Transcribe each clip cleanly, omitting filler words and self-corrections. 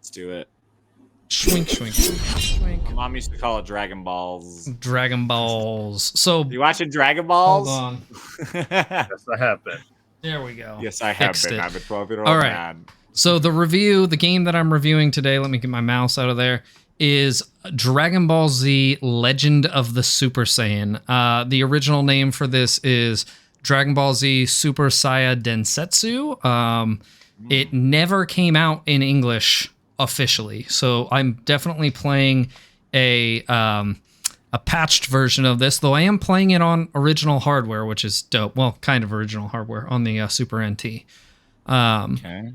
Let's do it. Schwink, schwink, schwink, My schwink. mom used to call it Dragon Balls. Dragon Balls. So You watching Dragon Balls? hold on. Yes, I have been. There we go. Yes, I have Fixed been. it. I'm a 12-year-old All right. man. So the game that I'm reviewing today, let me get my mouse out of there, is Dragon Ball Z Legend of the Super Saiyan. The original name for this is Dragon Ball Z Super Saiya Densetsu. It never came out in English officially, so I'm definitely playing a patched version of this, though I am playing it on original hardware, which is dope. Well, kind of original hardware on the Super NT. Okay.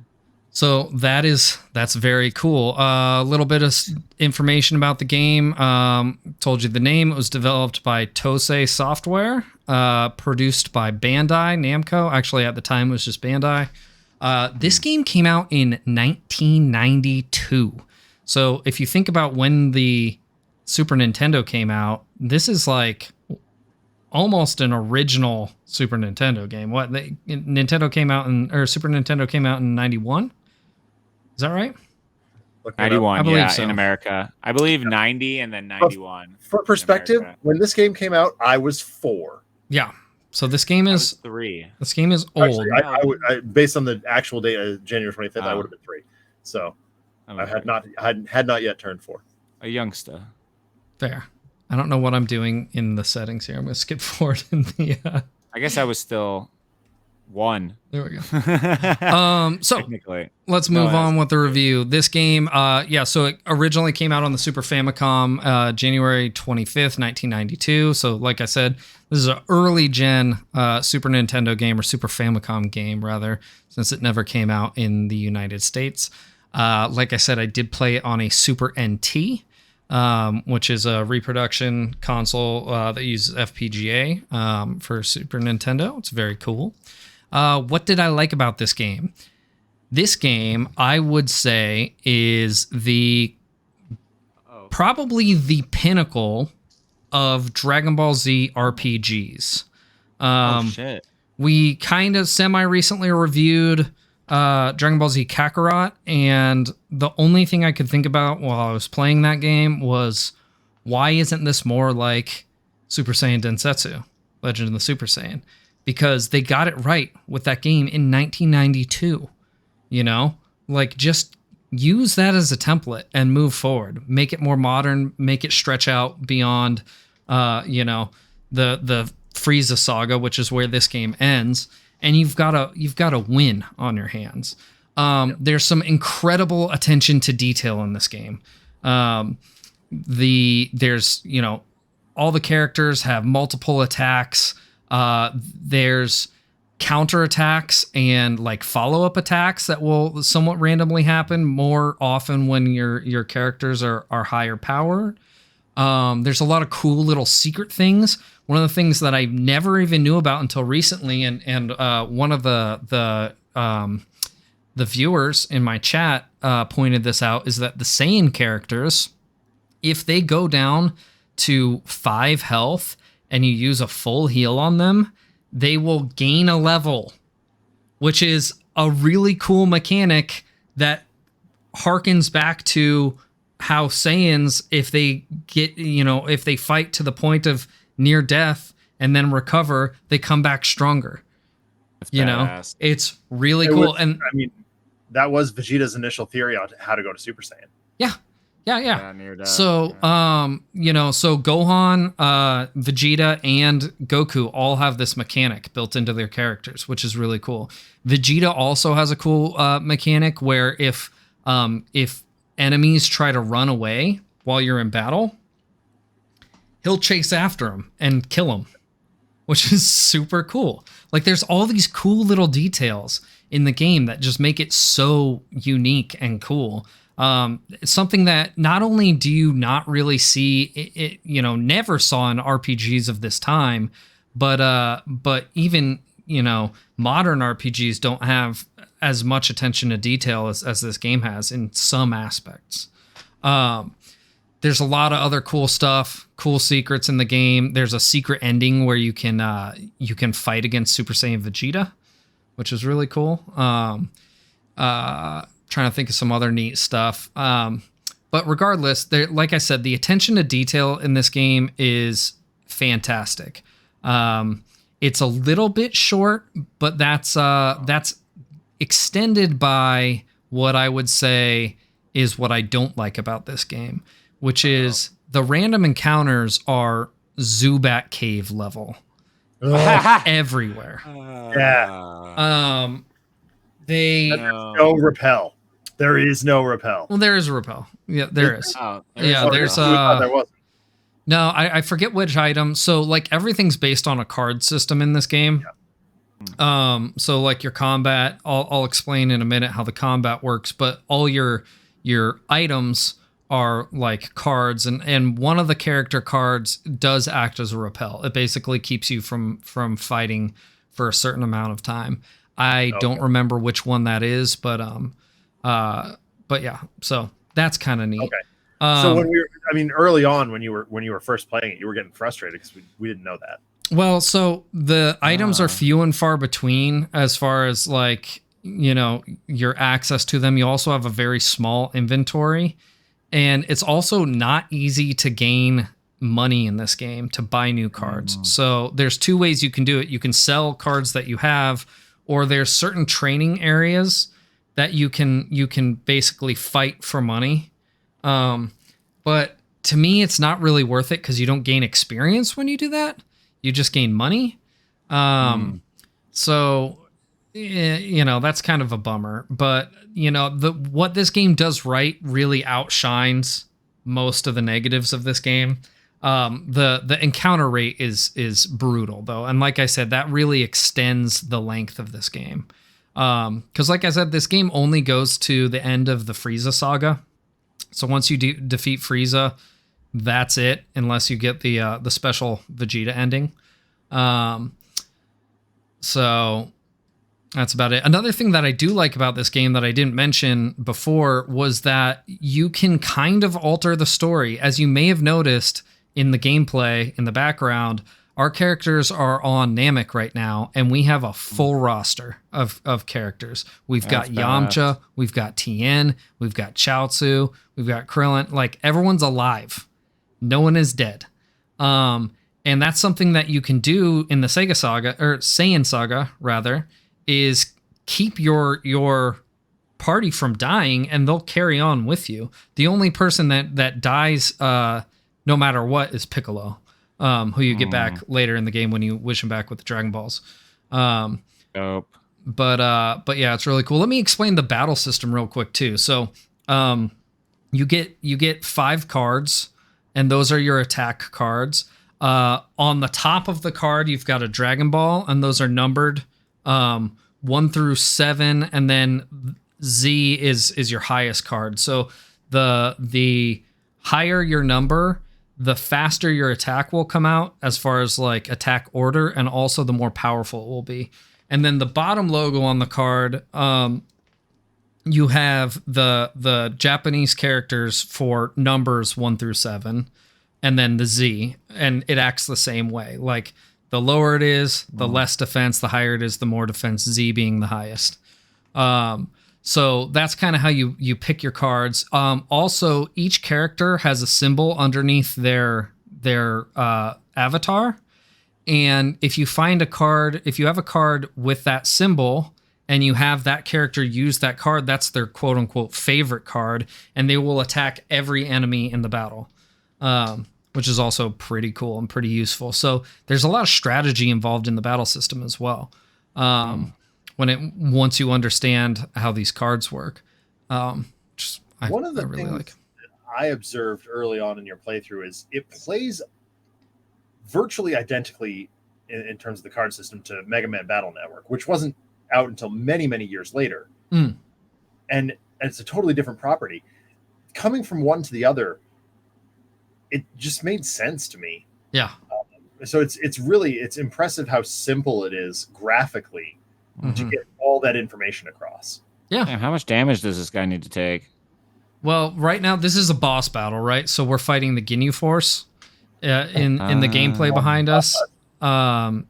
So that's very cool. A little bit of information about the game. Told you the name. It was developed by Tosei Software, produced by Bandai Namco. Actually, at the time, it was just Bandai. This game came out in 1992. So if you think about when the Super Nintendo came out, this is like almost an original Super Nintendo game. Super Nintendo came out in 91. Is that right? 91, I believe yeah, so. in America. I believe 90 and then 91. For perspective, when this game came out, I was 4. Yeah. So this game I was is 3. this game is old. Actually, I based on the actual date, January 25th, I would have been 3. So I had not yet turned 4. A youngster. There. I don't know what I'm doing in the settings here. I'm going to skip forward in the. I guess I was still 1. There we go. So Technically. let's move on with the review. This game, so it originally came out on the Super Famicom, January 25th, 1992. So like I said, this is an early gen Super Nintendo game, or Super Famicom game rather, since it never came out in the United States. Like I said, I did play it on a Super NT. Which is a reproduction console that uses FPGA for Super Nintendo. It's very cool. What did I like about this game? This game, I would say, is probably the pinnacle of Dragon Ball Z RPGs. Shit. We kind of semi-recently reviewed Dragon Ball Z Kakarot, and the only thing I could think about while I was playing that game was, why isn't this more like Super Saiyan Densetsu, Legend of the Super Saiyan? Because they got it right with that game in 1992. You know, like, just use that as a template and move forward. Make it more modern. Make it stretch out beyond, the Frieza saga, which is where this game ends. And you've got a win on your hands. There's some incredible attention to detail in this game. There's all the characters have multiple attacks. There's counter attacks and like follow-up attacks that will somewhat randomly happen more often when your characters are higher powered. There's a lot of cool little secret things. One of the things that I never even knew about until recently, and one of the viewers in my chat pointed this out, is that the Saiyan characters, if they go down to 5 health and you use a full heal on them, they will gain a level, which is a really cool mechanic that harkens back to how Saiyans, if they get, if they fight to the point of near death and then recover, they come back stronger. That's badass. It's really cool. And I mean, that was Vegeta's initial theory on how to go to Super Saiyan. Yeah. Near death. So, so Gohan, Vegeta, and Goku all have this mechanic built into their characters, which is really cool. Vegeta also has a cool mechanic where if enemies try to run away while you're in battle, he'll chase after them and kill them, which is super cool. Like, there's all these cool little details in the game that just make it so unique and cool. It's something that not only do you not really see, never saw in RPGs of this time, but even, modern RPGs don't have as much attention to detail as this game has in some aspects. There's a lot of other cool stuff, cool secrets in the game. There's a secret ending where you can fight against Super Saiyan Vegeta, which is really cool. trying to think of some other neat stuff. But regardless, there, like I said, the attention to detail in this game is fantastic. It's a little bit short, but that's extended by what I would say is what I don't like about this game, which is the random encounters are Zubat cave level everywhere. No repel. There is no repel. Well, there is a repel. Yeah, there is. There's there wasn't. No, I forget which item. So like everything's based on a card system in this game. Yeah. So like your combat, I'll explain in a minute how the combat works, but all your items are like cards, and one of the character cards does act as a repel. It basically keeps you from fighting for a certain amount of time. I don't remember which one that is, but yeah, so that's kind of neat. Okay. So early on when you were first playing it, you were getting frustrated because we didn't know that. Well, so the items are few and far between as far as like, your access to them. You also have a very small inventory, and it's also not easy to gain money in this game to buy new cards. So there's two ways you can do it. You can sell cards that you have, or there's certain training areas that you can basically fight for money. But to me, it's not really worth it because you don't gain experience when you do that. You just gain money. So, that's kind of a bummer. But, what this game does right really outshines most of the negatives of this game. The encounter rate is brutal, though. And like I said, that really extends the length of this game. Because like I said, this game only goes to the end of the Frieza saga. So once you defeat Frieza, that's it, unless you get the special Vegeta ending. So that's about it. Another thing that I do like about this game that I didn't mention before was that you can kind of alter the story. As you may have noticed in the gameplay in the background, our characters are on Namek right now, and we have a full roster of characters. We've got Yamcha, we've got Tien, we've got Chaozu, we've got Krillin. Like, everyone's alive. No one is dead. And that's something that you can do in the Saiyan saga, rather, is keep your party from dying, and they'll carry on with you. The only person that dies, no matter what, is Piccolo. Who you get back later in the game when you wish him back with the Dragon Balls. Dope. But yeah, it's really cool. Let me explain the battle system real quick too. So, you get 5 cards, and those are your attack cards. On the top of the card, you've got a Dragon Ball, and those are numbered 1 through 7, and then Z is your highest card. So the higher your number, the faster your attack will come out as far as like attack order, and also the more powerful it will be. And then the bottom logo on the card, you have the Japanese characters for numbers 1 through 7, and then the Z, and it acts the same way. Like, the lower it is, the less defense, the higher it is, the more defense, Z being the highest. So that's kind of how you pick your cards. Also, each character has a symbol underneath their avatar. And if you find a card, if you have a card with that symbol and you have that character use that card, that's their quote unquote favorite card, and they will attack every enemy in the battle, which is also pretty cool and pretty useful. So there's a lot of strategy involved in the battle system as well. Once you understand how these cards work. One of the things I observed early on in your playthrough is it plays virtually identically in terms of the card system to Mega Man Battle Network, which wasn't out until many, many years later. And it's a totally different property. Coming from one to the other, it just made sense to me. Yeah. So it's impressive how simple it is graphically to get all that information across. Yeah. Damn, how much damage does this guy need to take? Well, right now this is a boss battle, right? So we're fighting the Ginyu Force in the gameplay behind us, and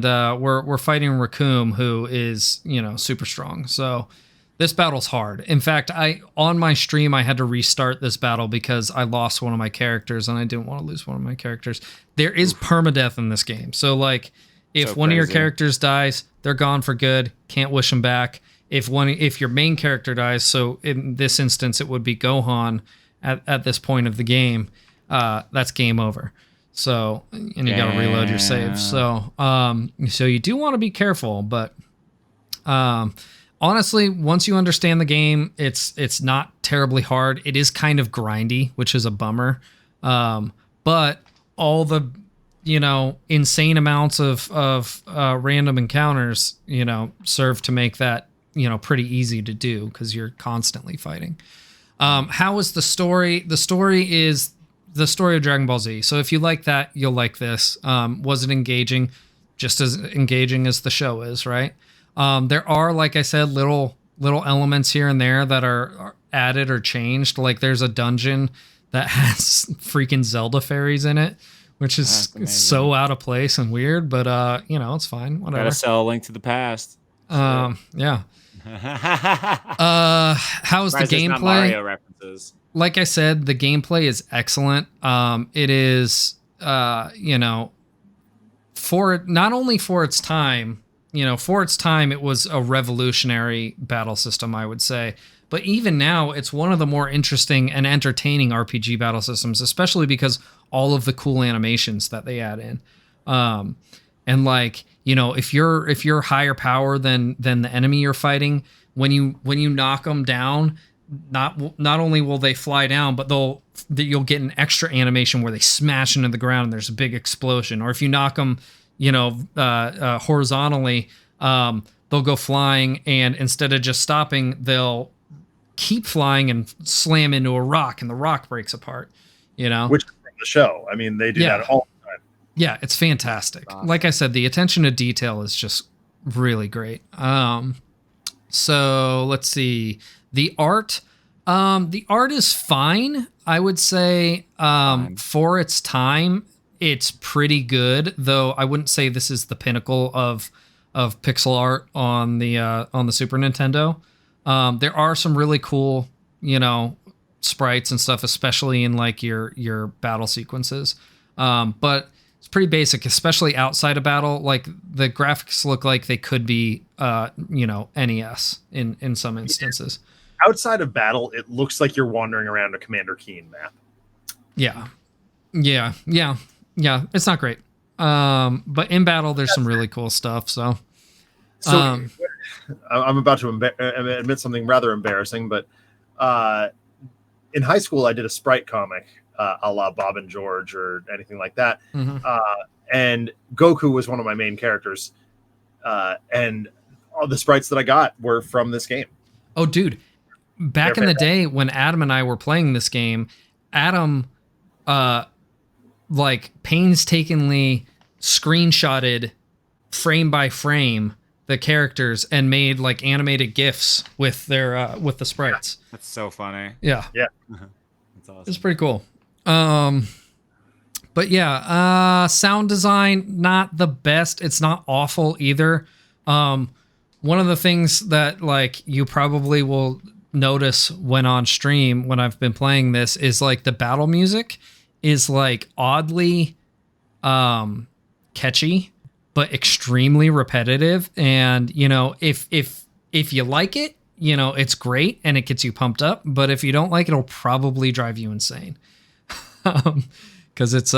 we're fighting Raccoon, who is super strong. So This battle's hard. In fact, on my stream I had to restart this battle because I lost one of my characters and I didn't want to lose one of my characters. There is permadeath in this game. So like if one of your characters dies, they're gone for good. Can't wish them back. If your main character dies, so in this instance it would be Gohan at this point of the game, that's game over. So and you got to reload your saves. So so you do want to be careful, but honestly, once you understand the game, it's not terribly hard. It is kind of grindy, which is a bummer. But all the, insane amounts of random encounters, serve to make that, pretty easy to do because you're constantly fighting. How is the story? The story is the story of Dragon Ball Z. So if you like that, you'll like this. Was it engaging? Just as engaging as the show is, right? There are, like I said, little elements here and there that are added or changed. Like there's a dungeon that has freaking Zelda fairies in it, which is so out of place and weird, but it's fine. Whatever. Gotta sell A Link to the Past. Yeah. How's the gameplay? Mario references. Like I said, the gameplay is excellent. It is, for not only for its time. For its time, it was a revolutionary battle system, I would say. But even now, it's one of the more interesting and entertaining RPG battle systems, especially because all of the cool animations that they add in. And like, if you're higher power than the enemy you're fighting, when you knock them down, not only will they fly down, but you'll get an extra animation where they smash into the ground and there's a big explosion. Or if you knock them horizontally, they'll go flying, and instead of just stopping, they'll keep flying and slam into a rock, and the rock breaks apart, Which is from the show. I mean, they do that all the time. Yeah, it's fantastic. Awesome. Like I said, the attention to detail is just really great. So let's see. The art is fine. I would say, for its time, it's pretty good, though I wouldn't say this is the pinnacle of pixel art on the Super Nintendo. There are some really cool, sprites and stuff, especially in like your battle sequences. But it's pretty basic, especially outside of battle. Like the graphics look like they could be, NES in some instances. Outside of battle, it looks like you're wandering around a Commander Keen map. Yeah. It's not great. But in battle, there's some really cool stuff. So I'm about to admit something rather embarrassing, but in high school, I did a sprite comic, a la Bob and George or anything like that. Mm-hmm. And Goku was one of my main characters. And all the sprites that I got were from this game. Oh, dude. Back in the day when Adam and I were playing this game, Adam, painstakingly screenshotted frame by frame the characters and made like animated GIFs with their with the sprites. That's so funny. Yeah. That's awesome. It's pretty cool. But yeah, sound design, not the best. It's not awful either. One of the things that like you probably will notice when on stream when I've been playing this is like the battle music is like oddly catchy but extremely repetitive, and if you like it, it's great and it gets you pumped up, but if you don't like it, it'll probably drive you insane. Because it's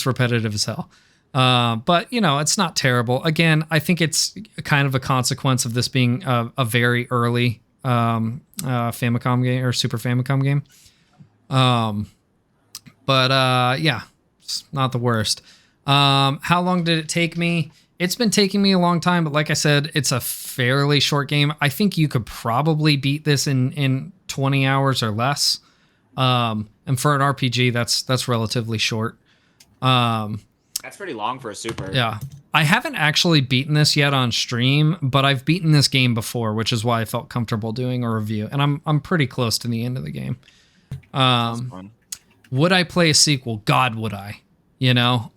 repetitive as hell. But it's not terrible. Again, I think it's kind of a consequence of this being a very early Famicom game or Super Famicom game. But it's not the worst. How long did it take me? It's been taking me a long time, but like I said, it's a fairly short game. I think you could probably beat this in 20 hours or less. And for an RPG, that's relatively short. That's pretty long for a Super. Yeah. I haven't actually beaten this yet on stream, but I've beaten this game before, which is why I felt comfortable doing a review. And I'm pretty close to the end of the game. Would I play a sequel? God, would I?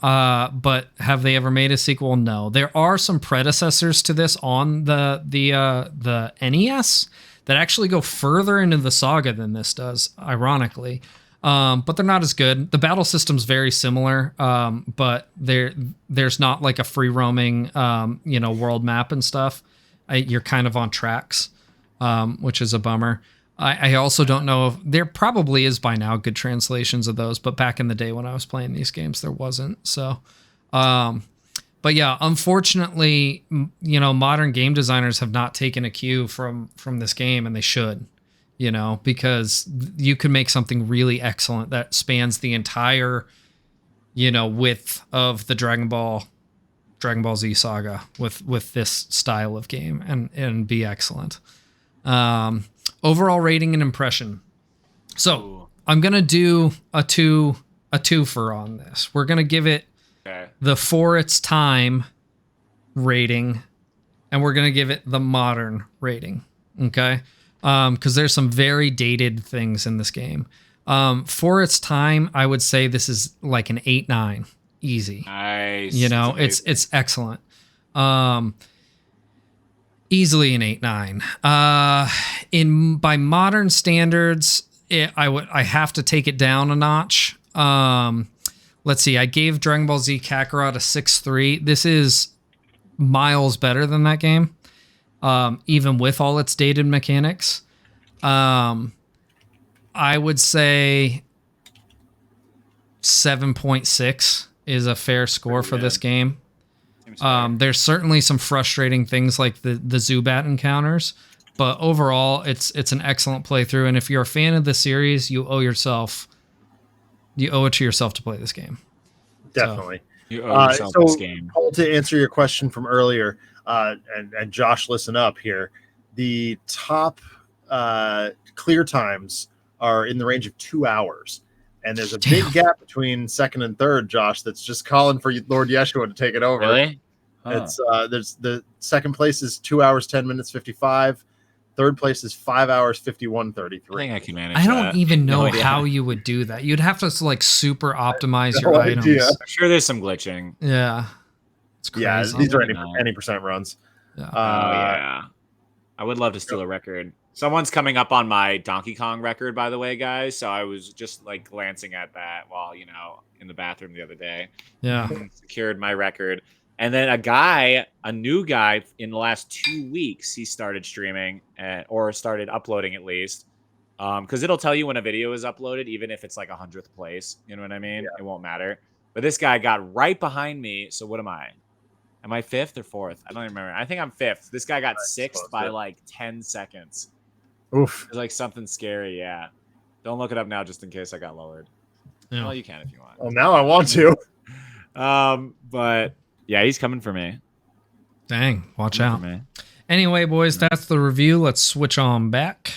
But have they ever made a sequel? No. There are some predecessors to this on the NES that actually go further into the saga than this does, ironically. But they're not as good. The battle system's very similar, but there's not like a free roaming, world map and stuff. You're kind of on tracks, which is a bummer. I also don't know if there probably is by now good translations of those, but back in the day when I was playing these games, there wasn't. So, but yeah, unfortunately, modern game designers have not taken a cue from this game, and they should, because you can make something really excellent that spans the entire, width of the Dragon Ball Z saga with this style of game and be excellent. Overall rating and impression. So I'm gonna do a twofer on this. We're gonna give it the for its time rating, and we're gonna give it the modern rating. Okay, because there's some very dated things in this game. For its time, I would say this is like an 8-9, easy. Nice. It's excellent. Easily an 8-9. By modern standards, I have to take it down a notch. Let's see. I gave Dragon Ball Z Kakarot a 6.3. This is miles better than that game, even with all its dated mechanics. I would say 7.6 is a fair score for this game. There's certainly some frustrating things like the Zubat encounters, but overall it's an excellent playthrough. And if you're a fan of the series, you owe it to yourself to play this game. Definitely. You owe yourself this game. Paul, to answer your question from earlier, and Josh, listen up here. The top clear times are in the range of 2 hours. And there's a big gap between second and third, Josh, that's just calling for Lord Yeshua to take it over. Really? It's there's the second place is 2 hours, 10 minutes, 55. Third place is 5 hours, 51:33. I think I can manage. I don't even know how you would do that. You'd have to like super optimize your items. idea. I'm sure there's some glitching. Yeah. It's crazy. Yeah, these are any percent runs. Yeah. Yeah. I would love to steal a record. Someone's coming up on my Donkey Kong record, by the way, guys. So I was just like glancing at that while, in the bathroom the other day. Yeah. Secured my record. And then a new guy in the last 2 weeks, he started streaming or started uploading at least. Because it'll tell you when a video is uploaded, even if it's like 100th place. You know what I mean? Yeah. It won't matter. But this guy got right behind me. So what am I? Am I 5th or 4th? I don't even remember. I think I'm 5th. This guy got 6th by like 10 seconds. Oof. It was like something scary, yeah. Don't look it up now just in case I got lowered. Yeah. Well, you can if you want. Well, now I want to. But yeah, he's coming for me. Dang, watch out. Anyway, boys, that's the review. Let's switch on back.